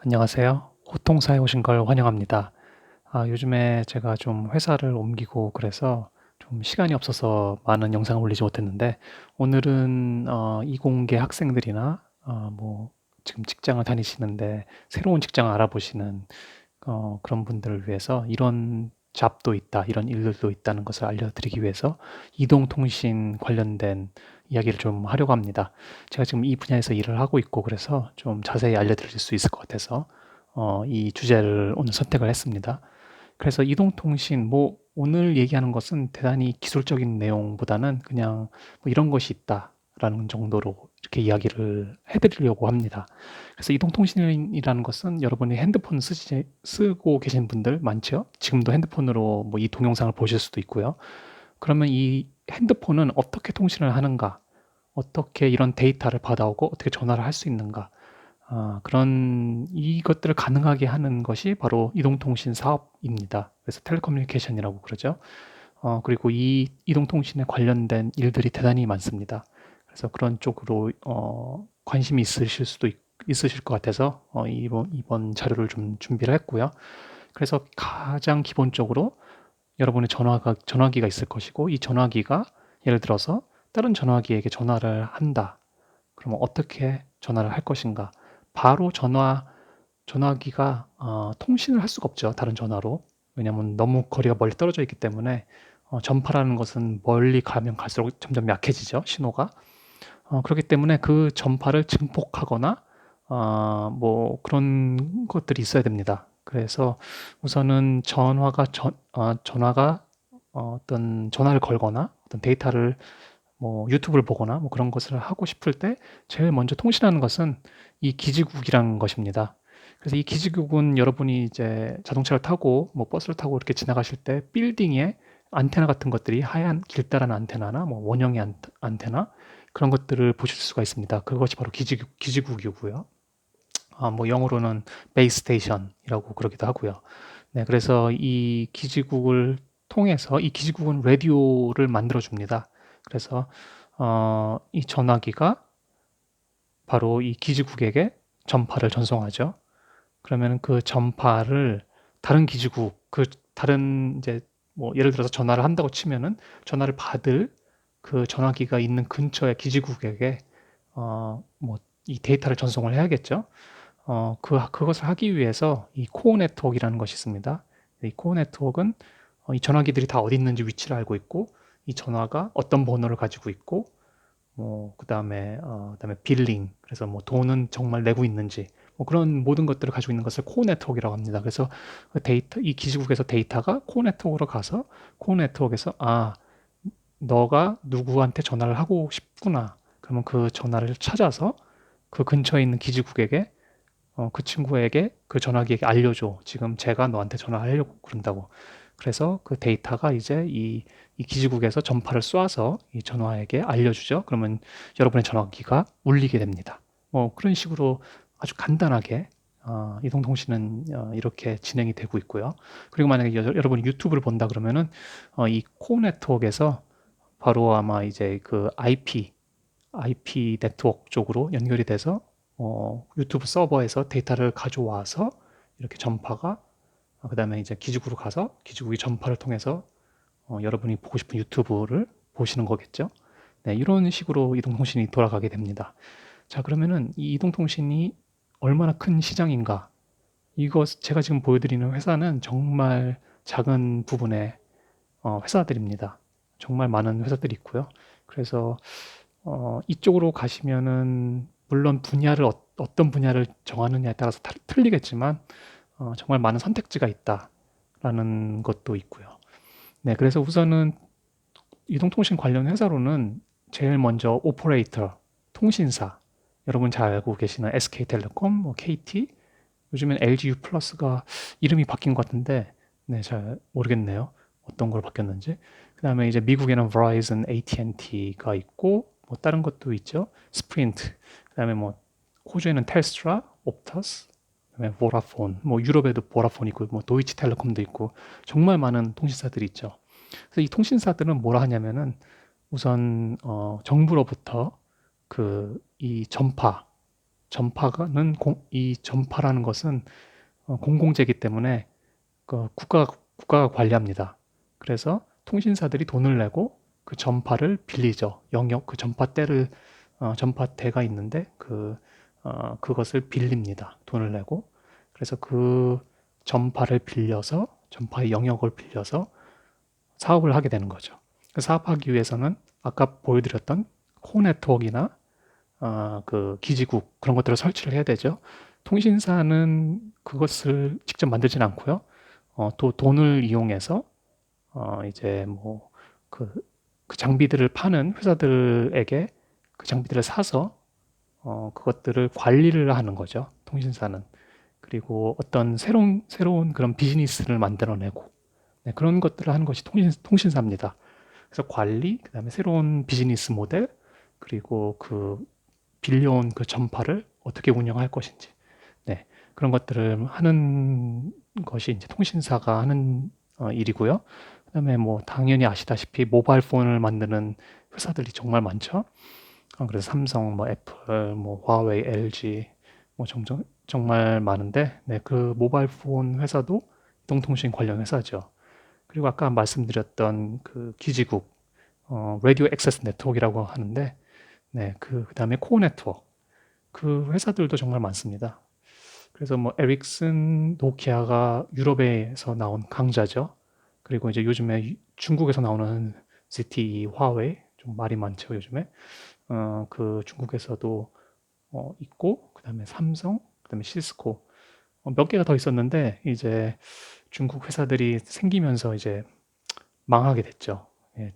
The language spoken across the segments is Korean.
안녕하세요. 호통사에 오신 걸 환영합니다. 요즘에 제가 좀 회사를 옮기고 그래서 좀 시간이 없어서 많은 영상을 올리지 못했는데 오늘은 이공계 학생들이나 지금 직장을 다니시는데 새로운 직장을 알아보시는 그런 분들을 위해서 이런 잡도 있다, 이런 일들도 있다는 것을 알려드리기 위해서 이동통신 관련된 이야기를 좀 하려고 합니다. 제가 지금 이 분야에서 일을 하고 있고 그래서 좀 자세히 알려드릴 수 있을 것 같아서 이 주제를 오늘 선택을 했습니다. 그래서 이동통신, 오늘 얘기하는 것은 대단히 기술적인 내용보다는 그냥 뭐 이런 것이 있다라는 정도로 이렇게 이야기를 해드리려고 합니다. 그래서 이동통신이라는 것은 여러분이 핸드폰 쓰고 계신 분들 많죠? 지금도 핸드폰으로 뭐 이 동영상을 보실 수도 있고요. 그러면 이 핸드폰은 어떻게 통신을 하는가? 어떻게 이런 데이터를 받아오고 어떻게 전화를 할 수 있는가? 그런 이것들을 가능하게 하는 것이 바로 이동통신 사업입니다. 그래서 텔레커뮤니케이션이라고 그러죠. 그리고 이 이동통신에 관련된 일들이 대단히 많습니다. 그래서 그런 쪽으로 관심이 있으실 것 같아서 이번 자료를 좀 준비를 했고요. 그래서 가장 기본적으로 여러분의 전화기가 있을 것이고 이 전화기가 예를 들어서 다른 전화기에게 전화를 한다. 그러면 어떻게 전화를 할 것인가? 바로 전화기가 통신을 할 수가 없죠. 다른 전화로. 왜냐하면 너무 거리가 멀리 떨어져 있기 때문에 전파라는 것은 멀리 가면 갈수록 점점 약해지죠. 신호가. 그렇기 때문에 그 전파를 증폭하거나 뭐 그런 것들이 있어야 됩니다. 그래서 우선은 전화가 어떤 전화를 걸거나 어떤 데이터를 뭐 유튜브를 보거나 뭐 그런 것을 하고 싶을 때 제일 먼저 통신하는 것은 이 기지국이라는 것입니다. 그래서 이 기지국은 여러분이 이제 자동차를 타고 뭐 버스를 타고 이렇게 지나가실 때 빌딩에 안테나 같은 것들이 하얀 길다란 안테나나 뭐 원형의 안테나 그런 것들을 보실 수가 있습니다. 그것이 바로 기지국이고요. 뭐 영어로는 베이스 스테이션이라고 그러기도 하고요. 네, 그래서 이 기지국을 통해서 이 기지국은 라디오를 만들어 줍니다. 그래서 이 전화기가 바로 이 기지국에게 전파를 전송하죠. 그러면 그 전파를 다른 기지국, 다른 이제 뭐 예를 들어서 전화를 한다고 치면은 전화를 받을 그 전화기가 있는 근처의 기지국에게 뭐 이 데이터를 전송을 해야겠죠. 그것을 하기 위해서 이 코어 네트워크이라는 것이 있습니다. 이 코어 네트워크는 이 전화기들이 다 어디 있는지 위치를 알고 있고 이 전화가 어떤 번호를 가지고 있고 뭐 그다음에 빌링 그래서 뭐 돈은 정말 내고 있는지 뭐 그런 모든 것들을 가지고 있는 것을 코어 네트워크라고 합니다. 그래서 그 데이터 이 기지국에서 데이터가 코어 네트워크로 가서 코어 네트워크에서 너가 누구한테 전화를 하고 싶구나. 그러면 그 전화를 찾아서 그 근처에 있는 기지국에게 그 친구에게 그 전화기에게 알려줘. 지금 제가 너한테 전화하려고 그런다고. 그래서 그 데이터가 이제 이 기지국에서 전파를 쏴서 이 전화에게 알려주죠. 그러면 여러분의 전화기가 울리게 됩니다. 뭐 그런 식으로 아주 간단하게 이동통신은 이렇게 진행이 되고 있고요. 그리고 만약에 여러분이 유튜브를 본다 그러면은 이 코어 네트워크에서 바로 아마 이제 그 IP 네트워크 쪽으로 연결이 돼서 유튜브 서버에서 데이터를 가져와서 이렇게 전파가 그다음에 이제 기지국으로 가서 기지국이 전파를 통해서 여러분이 보고 싶은 유튜브를 보시는 거겠죠. 네, 이런 식으로 이동통신이 돌아가게 됩니다. 자, 그러면은 이 이동통신이 얼마나 큰 시장인가? 이것 제가 지금 보여드리는 회사는 정말 작은 부분의 회사들입니다. 정말 많은 회사들이 있고요. 그래서 이쪽으로 가시면은 물론 어떤 분야를 정하느냐에 따라서 틀리겠지만 정말 많은 선택지가 있다라는 것도 있고요. 네, 그래서 우선은 이동통신 관련 회사로는 제일 먼저 오퍼레이터, 통신사, 여러분 잘 알고 계시는 SK텔레콤, 뭐 KT, 요즘엔 LGU 플러스가 이름이 바뀐 것 같은데, 네, 잘 모르겠네요. 어떤 걸 바뀌었는지. 그다음에 이제 미국에는 Verizon, AT&T가 있고, 뭐 다른 것도 있죠. 스프린트. 그다음에 뭐 호주에는 텔스트라, 옵터스, 그다음에 보라폰. 뭐 유럽에도 보라폰 있고, 뭐 도이치텔레콤도 있고, 정말 많은 통신사들이 있죠. 그래서 이 통신사들은 뭐라 하냐면은 우선 정부로부터 그 이 이 전파라는 것은 공공재이기 때문에 국가가 관리합니다. 그래서 통신사들이 돈을 내고 그 전파를 빌리죠. 그 전파대가 있는데 그것을 빌립니다. 돈을 내고. 그래서 그 전파의 영역을 빌려서 사업을 하게 되는 거죠. 사업하기 위해서는 아까 보여드렸던 코어 네트워크나 그 기지국 그런 것들을 설치를 해야 되죠. 통신사는 그것을 직접 만들진 않고요. 또 돈을 이용해서 이제 그 장비들을 파는 회사들에게 그 장비들을 사서 그것들을 관리를 하는 거죠. 통신사는. 그리고 어떤 새로운 그런 비즈니스를 만들어내고 네, 그런 것들을 하는 것이 통신사입니다. 그래서 관리, 그다음에 새로운 비즈니스 모델, 그리고 빌려온 그 전파를 어떻게 운영할 것인지, 네, 그런 것들을 하는 것이 이제 통신사가 하는 일이고요. 그다음에 당연히 아시다시피 모바일 폰을 만드는 회사들이 정말 많죠. 그래서 삼성, 애플, 화웨이, LG, 정말 많은데, 네, 그 모바일 폰 회사도 이동통신 관련 회사죠. 그리고 아까 말씀드렸던 그 기지국, 라디오 액세스 네트워크라고 하는데, 네, 그다음에 코어 네트워크, 그 회사들도 정말 많습니다. 그래서 에릭슨, 노키아가 유럽에서 나온 강자죠. 그리고 이제 요즘에 중국에서 나오는 ZTE, 화웨이, 좀 말이 많죠, 요즘에. 그 중국에서도 있고, 그다음에 삼성, 그다음에 시스코, 몇 개가 더 있었는데 이제 중국 회사들이 생기면서 이제 망하게 됐죠. 예,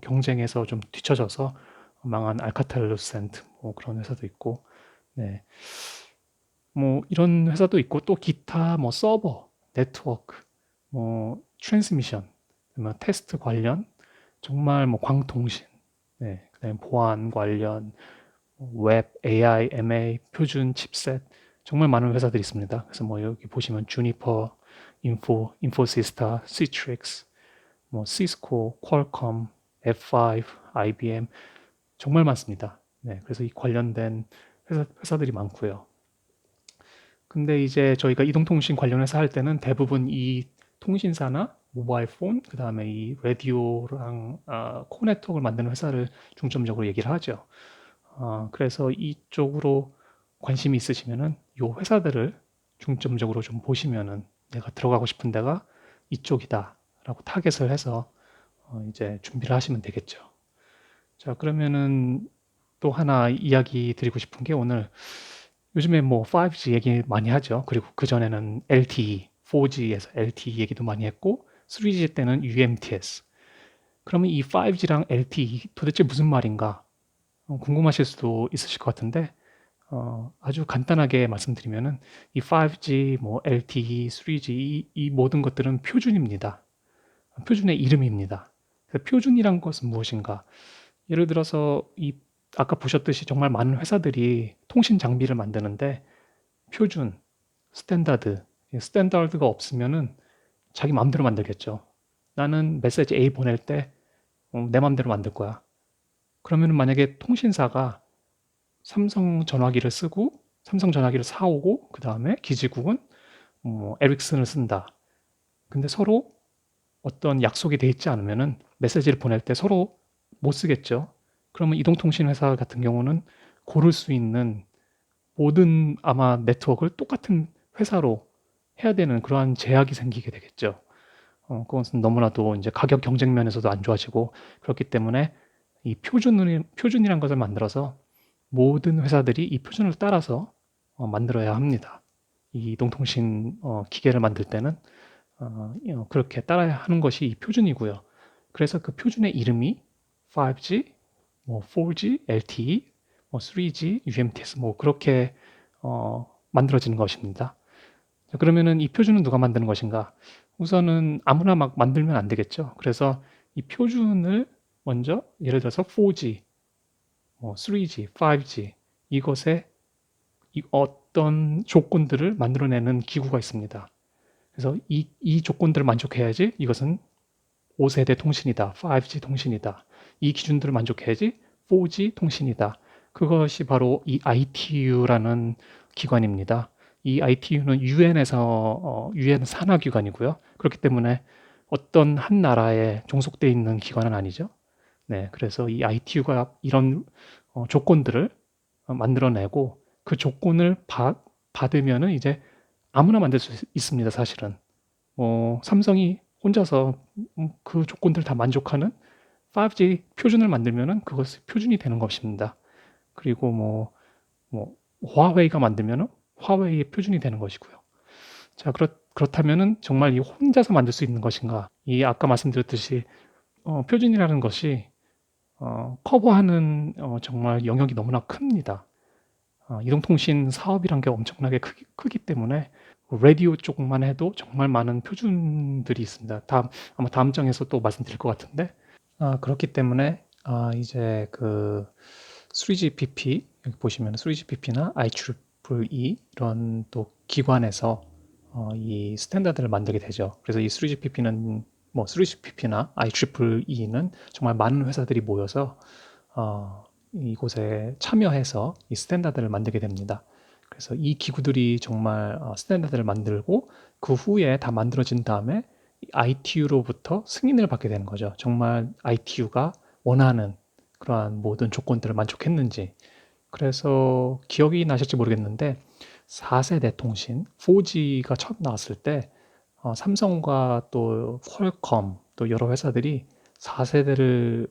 경쟁에서 좀 뒤처져서 망한 알카텔루센트 그런 회사도 있고, 네, 이런 회사도 있고 또 기타 서버, 네트워크, 트랜스미션, 테스트 관련 정말 광통신, 네, 그다음에 보안 관련 웹, AI, MA, 표준, 칩셋 정말 많은 회사들이 있습니다. 그래서 여기 보시면 주니퍼, 인포시스타, 시트릭스, 시스코, 퀄컴, F5, IBM 정말 많습니다. 네, 그래서 이 관련된 회사들이 많고요. 근데 이제 저희가 이동통신 관련해서 할 때는 대부분 이 통신사나 모바일 폰, 그 다음에 이 라디오랑 코어 네트워크를 만드는 회사를 중점적으로 얘기를 하죠. 그래서 이쪽으로 관심이 있으시면은 이 회사들을 중점적으로 좀 보시면은 내가 들어가고 싶은 데가 이쪽이다라고 타겟을 해서 이제 준비를 하시면 되겠죠. 자, 그러면은 또 하나 이야기 드리고 싶은 게 오늘 요즘에 5G 얘기 많이 하죠. 그리고 그전에는 LTE, 4G에서 LTE 얘기도 많이 했고 3G 때는 UMTS. 그러면 이 5G랑 LTE 도대체 무슨 말인가? 궁금하실 수도 있으실 것 같은데 아주 간단하게 말씀드리면은 이 5G, LTE, 3G 이 모든 것들은 표준입니다. 표준의 이름입니다. 표준이란 것은 무엇인가? 예를 들어서 아까 보셨듯이 정말 많은 회사들이 통신 장비를 만드는데 표준, 스탠다드가 없으면은 자기 마음대로 만들겠죠. 나는 메시지 A 보낼 때 내 마음대로 만들 거야. 그러면은 만약에 통신사가 삼성 전화기를 사오고 그 다음에 기지국은 에릭슨을 쓴다. 근데 서로 어떤 약속이 돼 있지 않으면은 메시지를 보낼 때 서로 못 쓰겠죠. 그러면 이동통신 회사 같은 경우는 고를 수 있는 모든 아마 네트워크를 똑같은 회사로 해야 되는 그러한 제약이 생기게 되겠죠. 그것은 너무나도 이제 가격 경쟁 면에서도 안 좋아지고 그렇기 때문에 이 표준이란 것을 만들어서 모든 회사들이 이 표준을 따라서 만들어야 합니다. 이 이동통신 기계를 만들 때는 그렇게 따라야 하는 것이 이 표준이고요. 그래서 그 표준의 이름이 5G, 4G, LTE, 3G, UMTS 그렇게 만들어지는 것입니다. 자, 그러면은 이 표준은 누가 만드는 것인가? 우선은 아무나 막 만들면 안 되겠죠. 그래서 이 표준을 먼저 예를 들어서 4G, 3G, 5G 이것에 어떤 조건들을 만들어내는 기구가 있습니다. 그래서 이 조건들을 만족해야지 이것은 5세대 통신이다, 5G 통신이다. 이 기준들을 만족해야지 4G 통신이다. 그것이 바로 이 ITU라는 기관입니다. 이 ITU는 유엔에서 유엔 산하 기관이고요. 그렇기 때문에 어떤 한 나라에 종속돼 있는 기관은 아니죠. 네, 그래서 이 ITU가 이런 조건들을 만들어내고 그 조건을 받으면은 이제 아무나 만들 수 있습니다, 사실은. 삼성이 혼자서 그 조건들 다 만족하는 5G 표준을 만들면은 그것이 표준이 되는 것입니다. 그리고 뭐 화웨이가 만들면은 화웨이의 표준이 되는 것이고요. 자, 그렇다면은 정말 이 혼자서 만들 수 있는 것인가? 이 아까 말씀드렸듯이 표준이라는 것이 커버하는 정말 영역이 너무나 큽니다. 이동통신 사업이란 게 엄청나게 크기 때문에 라디오 쪽만 해도 정말 많은 표준들이 있습니다. 아마 다음 장에서 또 말씀드릴 것 같은데, 그렇기 때문에 이제 그 3GPP 여기 보시면 3GPP나 IEEE 이런 또 기관에서 이 스탠다드를 만들게 되죠. 그래서 이 3GPP는 3GPP나 IEEE는 정말 많은 회사들이 모여서 이곳에 참여해서 이 스탠다드를 만들게 됩니다. 그래서 이 기구들이 정말 스탠다드를 만들고 그 후에 다 만들어진 다음에 ITU로부터 승인을 받게 되는 거죠. 정말 ITU가 원하는 그러한 모든 조건들을 만족했는지. 그래서 기억이 나실지 모르겠는데 4세대 통신 4G가 처음 나왔을 때 삼성과 또 퀄컴 또 여러 회사들이 4세대를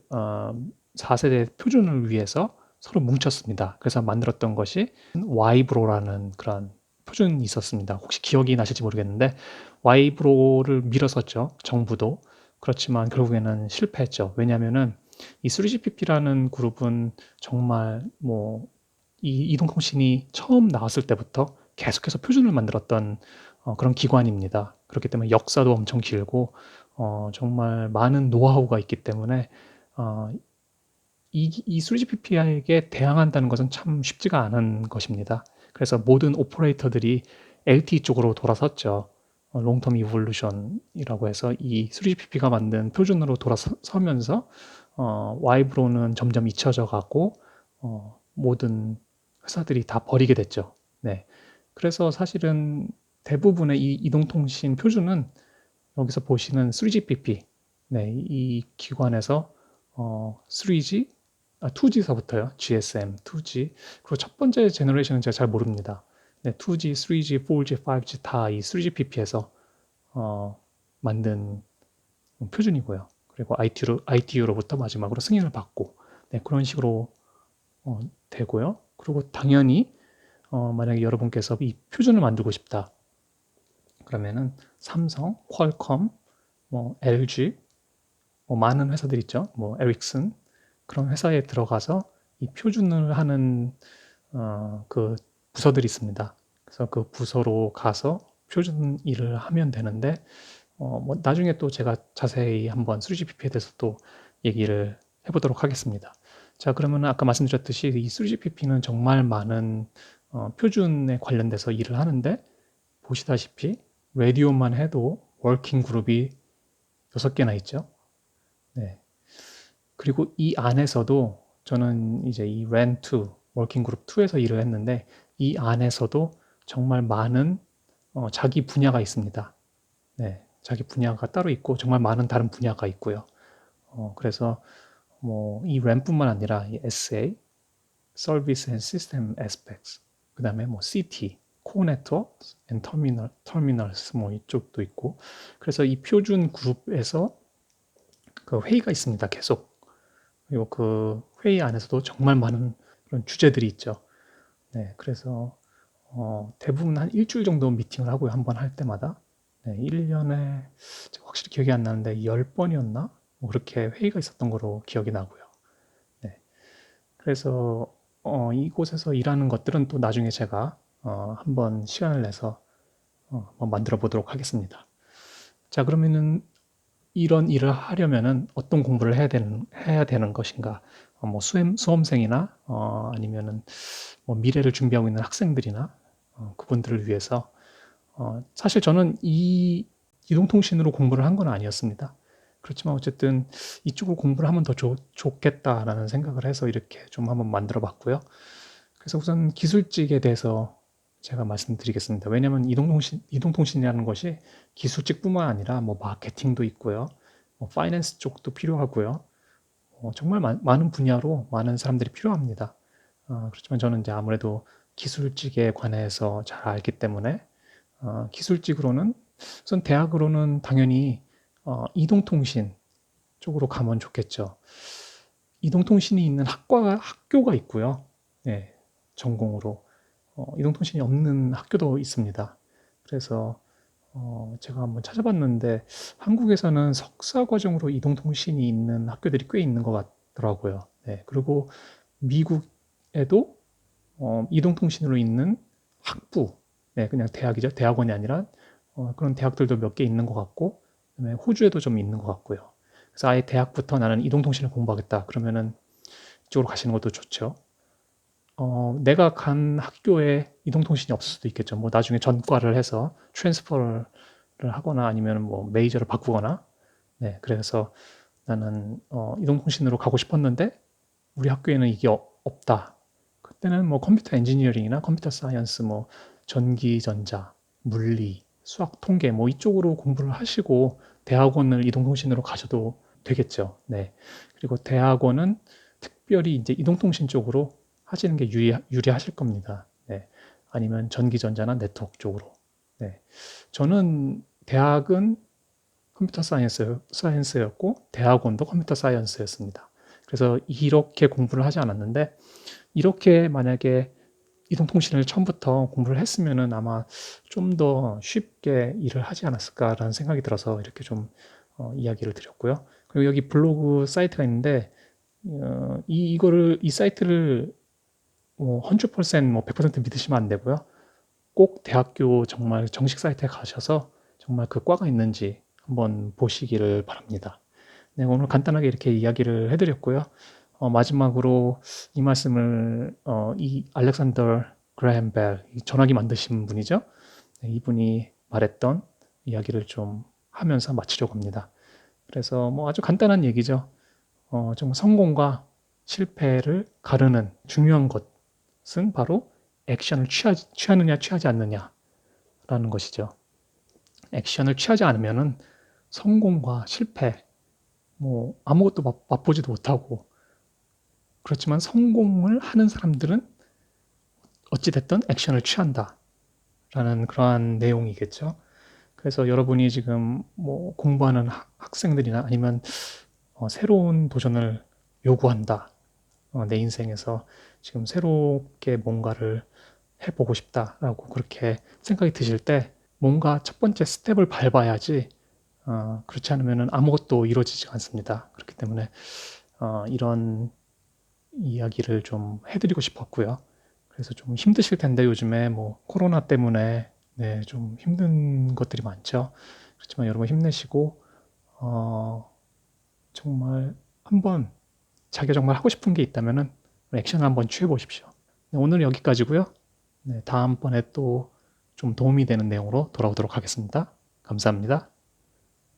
4세대 표준을 위해서 서로 뭉쳤습니다. 그래서 만들었던 것이 와이브로라는 그런 표준이 있었습니다. 혹시 기억이 나실지 모르겠는데 와이브로를 밀었었죠. 정부도. 그렇지만 결국에는 실패했죠. 왜냐하면은 이 3GPP라는 그룹은 정말 이 이동통신이 처음 나왔을 때부터 계속해서 표준을 만들었던 그런 기관입니다. 그렇기 때문에 역사도 엄청 길고 정말 많은 노하우가 있기 때문에 어, 이 3GPP에게 대항한다는 것은 참 쉽지가 않은 것입니다. 그래서 모든 오퍼레이터들이 LTE 쪽으로 돌아섰죠. 롱텀 이볼루션이라고 해서 이 3GPP가 만든 표준으로 돌아서면서 와이브로는 점점 잊혀져 가고 모든 회사들이 다 버리게 됐죠. 네. 그래서 사실은 대부분의 이 이동통신 표준은 여기서 보시는 3GPP, 네, 이 기관에서 3G, 2G서부터요. GSM, 2G. 그리고 첫 번째 제너레이션은 제가 잘 모릅니다. 네, 2G, 3G, 4G, 5G 다 이 3GPP에서 만든 표준이고요. 그리고 ITU로부터 마지막으로 승인을 받고, 네, 그런 식으로 되고요. 그리고 당연히 만약에 여러분께서 이 표준을 만들고 싶다. 그러면은 삼성, 퀄컴, LG, 많은 회사들 있죠. 에릭슨 그런 회사에 들어가서 이 표준을 하는 그 부서들이 있습니다. 그래서 그 부서로 가서 표준 일을 하면 되는데 나중에 또 제가 자세히 한번 3GPP에 대해서 또 얘기를 해보도록 하겠습니다. 자, 그러면 아까 말씀드렸듯이 이 3GPP는 정말 많은 표준에 관련돼서 일을 하는데 보시다시피 라디오만 해도 워킹 그룹이 6개나 있죠. 네. 그리고 이 안에서도 저는 이제 이 랜2 워킹 그룹 2에서 일을 했는데 이 안에서도 정말 많은 자기 분야가 있습니다. 네. 자기 분야가 따로 있고 정말 많은 다른 분야가 있고요. 그래서 이 램뿐만 아니라 이 SA, Service and System Aspects, 그 다음에 CT, Core Networks and Terminals 이쪽도 있고 그래서 이 표준 그룹에서 그 회의가 있습니다. 계속. 그리고 그 회의 안에서도 정말 많은 그런 주제들이 있죠. 네, 그래서 대부분 한 일주일 정도 미팅을 하고요. 한 번 할 때마다. 네, 1년에 제가 확실히 기억이 안 나는데 10번이었나? 그렇게 회의가 있었던 거로 기억이 나고요. 네. 그래서 이곳에서 일하는 것들은 또 나중에 제가 한번 시간을 내서 한번 만들어 보도록 하겠습니다. 자, 그러면은 이런 일을 하려면은 어떤 공부를 해야 되는 것인가? 수험생이나 아니면은 미래를 준비하고 있는 학생들이나 그분들을 위해서 사실 저는 이 이동통신으로 공부를 한 건 아니었습니다. 그렇지만 어쨌든 이쪽으로 공부를 하면 더 좋겠다라는 생각을 해서 이렇게 좀 한번 만들어 봤고요. 그래서 우선 기술직에 대해서 제가 말씀드리겠습니다. 왜냐하면 이동통신이라는 것이 기술직뿐만 아니라 뭐 마케팅도 있고요. 뭐 파이낸스 쪽도 필요하고요. 정말 많은 분야로 많은 사람들이 필요합니다. 그렇지만 저는 이제 아무래도 기술직에 관해서 잘 알기 때문에 기술직으로는 우선 대학으로는 당연히 이동통신 쪽으로 가면 좋겠죠. 이동통신이 있는 학교가 있고요. 네, 전공으로 이동통신이 없는 학교도 있습니다. 그래서 제가 한번 찾아봤는데 한국에서는 석사 과정으로 이동통신이 있는 학교들이 꽤 있는 것 같더라고요. 네, 그리고 미국에도 이동통신으로 있는 학부, 네, 그냥 대학이죠. 대학원이 아니라 그런 대학들도 몇 개 있는 것 같고, 그다음에 호주에도 좀 있는 것 같고요. 그래서 아예 대학부터 나는 이동통신을 공부하겠다. 그러면은 이쪽으로 가시는 것도 좋죠. 내가 간 학교에 이동통신이 없을 수도 있겠죠. 뭐 나중에 전과를 해서 트랜스퍼를 하거나 아니면 뭐 메이저를 바꾸거나. 네, 그래서 나는 이동통신으로 가고 싶었는데 우리 학교에는 이게 없다. 그때는 뭐 컴퓨터 엔지니어링이나 컴퓨터 사이언스, 뭐 전기, 전자, 물리, 수학, 통계 뭐 이쪽으로 공부를 하시고 대학원을 이동통신으로 가셔도 되겠죠. 네. 그리고 대학원은 특별히 이제 이동통신 쪽으로 하시는 게 유리하실 겁니다. 네. 아니면 전기, 전자나 네트워크 쪽으로. 네. 저는 대학은 컴퓨터 사이언스였고 대학원도 컴퓨터 사이언스였습니다. 그래서 이렇게 공부를 하지 않았는데 이렇게 만약에 이동통신을 처음부터 공부를 했으면은 아마 좀 더 쉽게 일을 하지 않았을까라는 생각이 들어서 이렇게 좀 이야기를 드렸고요. 그리고 여기 블로그 사이트가 있는데 이 사이트를 뭐 100%, 뭐 100% 믿으시면 안 되고요. 꼭 대학교 정말 정식 사이트에 가셔서 정말 그 과가 있는지 한번 보시기를 바랍니다. 네, 오늘 간단하게 이렇게 이야기를 해드렸고요. 마지막으로 이 말씀을 이 알렉산더 그레햄 벨, 전화기 만드신 분이죠. 네, 이분이 말했던 이야기를 좀 하면서 마치려고 합니다. 그래서 뭐 아주 간단한 얘기죠. 정말 성공과 실패를 가르는 중요한 것은 바로 액션을 취하느냐 취하지 않느냐라는 것이죠. 액션을 취하지 않으면은 성공과 실패, 뭐 아무것도 맛보지도 못하고, 그렇지만 성공을 하는 사람들은 어찌됐든 액션을 취한다라는 그러한 내용이겠죠. 그래서 여러분이 지금 뭐 공부하는 학생들이나 아니면 새로운 도전을 요구한다. 내 인생에서 지금 새롭게 뭔가를 해보고 싶다라고 그렇게 생각이 드실 때 뭔가 첫 번째 스텝을 밟아야지 그렇지 않으면 아무것도 이루어지지 않습니다. 그렇기 때문에 이런 이야기를 좀 해드리고 싶었고요. 그래서 좀 힘드실 텐데 요즘에 뭐 코로나 때문에 네, 좀 힘든 것들이 많죠. 그렇지만 여러분 힘내시고 정말 한번 자기가 정말 하고 싶은 게 있다면은 액션을 한번 취해 보십시오. 네, 오늘은 여기까지고요. 네, 다음번에 또 좀 도움이 되는 내용으로 돌아오도록 하겠습니다. 감사합니다.